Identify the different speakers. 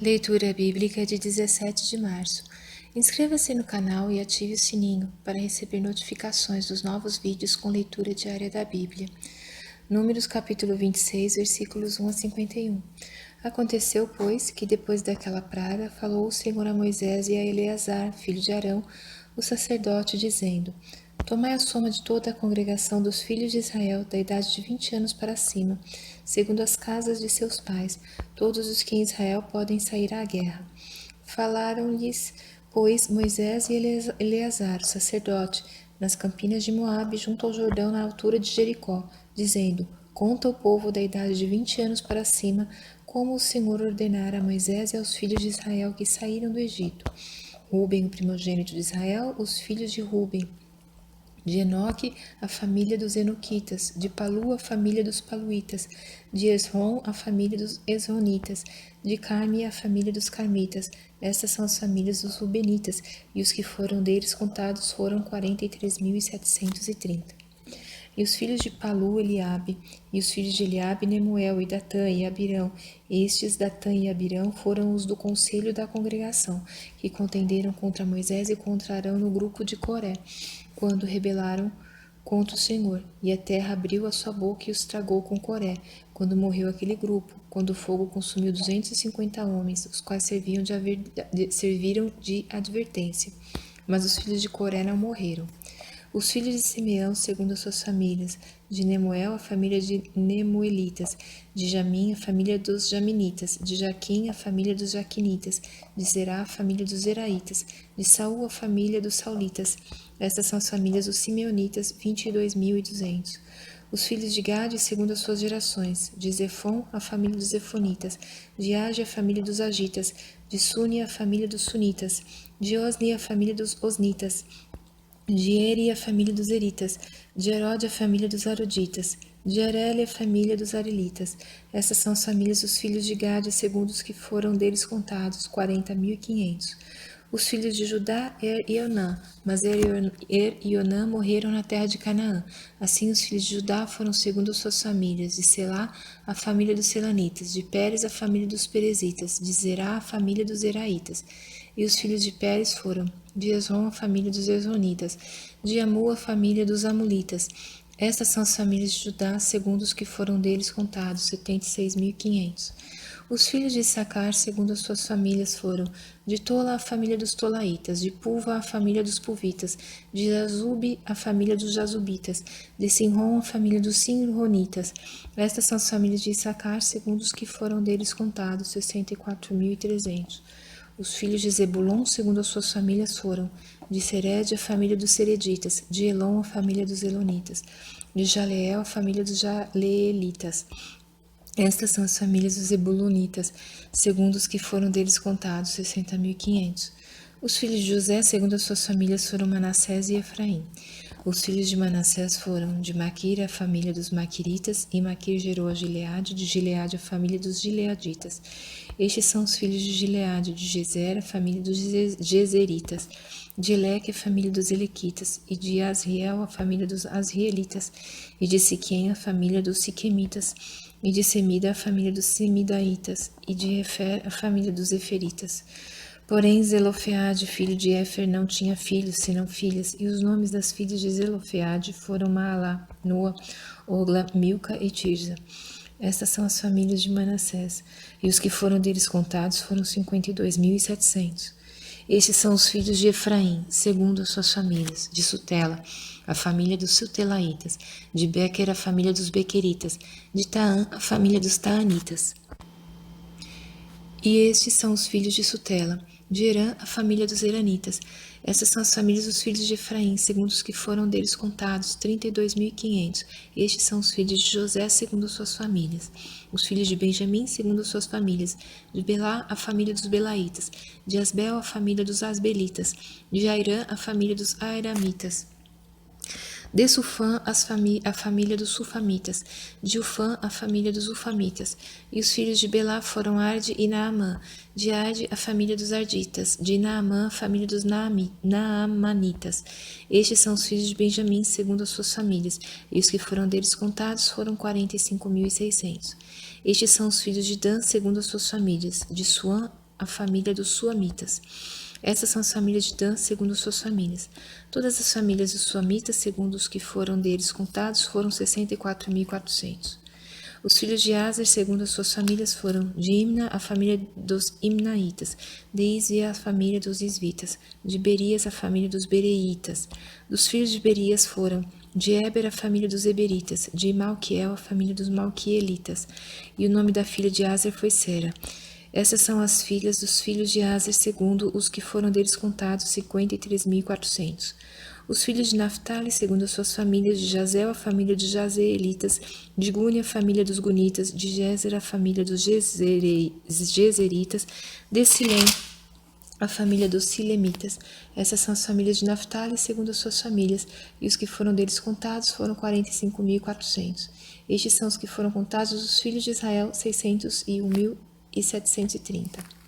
Speaker 1: Leitura bíblica de 17 de março. Inscreva-se no canal e ative o sininho para receber notificações dos novos vídeos com leitura diária da Bíblia. Números capítulo 26, versículos 1 a 51. Aconteceu, pois, que depois daquela praga falou o Senhor a Moisés e a Eleazar, filho de Arão, o sacerdote, dizendo: Tomai a soma de toda a congregação dos filhos de Israel, da idade de 20 anos para cima, segundo as casas de seus pais, todos os que em Israel podem sair à guerra. Falaram-lhes, pois, Moisés e Eleazar, o sacerdote, nas campinas de Moabe, junto ao Jordão, na altura de Jericó, dizendo: Conta o povo da idade de 20 anos para cima, como o Senhor ordenara a Moisés e aos filhos de Israel que saíram do Egito. Ruben, o primogênito de Israel, os filhos de Ruben. De Enoque, a família dos Enoquitas, de Palu, a família dos Paluitas, de Esrom, a família dos Esronitas, de Carmi, a família dos Carmitas. Estas são as famílias dos Rubenitas, e os que foram deles contados foram 43.730. E os filhos de Palu, Eliabe, e os filhos de Eliabe, Nemuel, e Datã, e Abirão. Estes, Datã e Abirão, foram os do conselho da congregação, que contenderam contra Moisés e contra Arão no grupo de Coré, quando rebelaram contra o Senhor. E a terra abriu a sua boca e os tragou com Coré, quando morreu aquele grupo, quando o fogo consumiu 250 homens, os quais serviram de advertência. Mas os filhos de Coré não morreram. Os filhos de Simeão, segundo as suas famílias: de Nemuel, a família de Nemuelitas; de Jamim, a família dos Jaminitas; de Jaquim, a família dos Jaquinitas; de Zerá, a família dos Zeraitas; de Saul, a família dos Saulitas. Estas são as famílias dos Simeonitas, 22.200. Os filhos de Gade, segundo as suas gerações: de Zefon, a família dos Zefonitas; de Age, a família dos Agitas; de Suni, a família dos Sunitas; de Osni, a família dos Osnitas; de Eri, a família dos Eritas; de Herode, a família dos Aroditas; de Areli, a família dos Arelitas. Essas são as famílias dos filhos de Gade, segundo os que foram deles contados, 40.500. Os filhos de Judá, e Onã, mas e Onã morreram na terra de Canaã. Assim os filhos de Judá foram segundo suas famílias: de Selá, a família dos Selanitas; de Pérez, a família dos Perezitas; de Zerá, a família dos Zeraitas. E os filhos de Pérez foram: de Esrom, a família dos Esronitas; de Amu, a família dos Amulitas. Estas são as famílias de Judá, segundo os que foram deles contados, 76.500. Os filhos de Issacar, segundo as suas famílias, foram: de Tola, a família dos Tolaitas; de Pulva, a família dos Puvitas; de Jazube, a família dos Jazubitas; de Sinrom, a família dos Sinronitas. Estas são as famílias de Issacar, segundo os que foram deles contados, 64.300. Os filhos de Zebulon, segundo as suas famílias, foram: de Sered, a família dos Sereditas; de Elon, a família dos Elonitas; de Jaleel, a família dos Jaleelitas. Estas são as famílias dos Zebulonitas, segundo os que foram deles contados, 60.500. Os filhos de José, segundo as suas famílias, foram Manassés e Efraim. Os filhos de Manassés foram: de Maquir, a família dos Maquiritas; e Maquir gerou a Gileade; de Gileade, a família dos Gileaditas. Estes são os filhos de Gileade: de Gezer, a família dos Gezeritas; de Eleque, a família dos Elequitas; e de Asriel, a família dos Asrielitas; e de Siquém, a família dos Siquemitas; e de Semida, a família dos Semidaitas; e de Efer, a família dos Eferitas. Porém, Zelofeade, filho de Éfer, não tinha filhos, senão filhas, e os nomes das filhas de Zelofeade foram Maalá, Noa, Ogla, Milca e Tirza. Estas são as famílias de Manassés, e os que foram deles contados foram 52.700. Estes são os filhos de Efraim, segundo as suas famílias: de Sutela, a família dos Sutelaitas; de Bequer, a família dos Bequeritas; de Taã, a família dos Taanitas. E estes são os filhos de Sutela: de Herã, a família dos Heranitas. Essas são as famílias dos filhos de Efraim, segundo os que foram deles contados, 32.500. Estes são os filhos de José, segundo as suas famílias. Os filhos de Benjamim, segundo as suas famílias: de Belá, a família dos Belaitas; de Asbel, a família dos Asbelitas; de Airã, a família dos Airamitas; de Sufã, a família dos Sufamitas; de Ufã, a família dos Ufamitas. E os filhos de Belá foram Arde e Naamã; de Arde, a família dos Arditas; de Naamã, a família dos Naamanitas. Estes são os filhos de Benjamim, segundo as suas famílias, e os que foram deles contados foram 45.600. Estes são os filhos de Dan, segundo as suas famílias: de Suã, a família dos suamitas. Essas são as famílias de Dan, segundo suas famílias. Todas as famílias dos suamitas, segundo os que foram deles contados, foram 64.400. Os filhos de Aser, segundo as suas famílias, foram de Imna, a família dos Imnaitas, de Isvi, a família dos Isvitas, de Berias, a família dos Bereitas. Dos filhos de Berias foram de Eber, a família dos Eberitas, de Malquiel, a família dos Malquielitas. E o nome da filha de Aser foi Sera. Essas são as filhas dos filhos de Aser, segundo os que foram deles contados, 53.400. Os filhos de Naphtali, segundo as suas famílias, de Jazel, a família dos Jazeelitas, de Guni, a família dos Gunitas, de Jezer, a família dos Jezeritas, de Silem, a família dos Silemitas. Essas são as famílias de Naphtali, segundo as suas famílias, e os que foram deles contados foram 45.400. Estes são os que foram contados dos filhos de Israel, 601.730.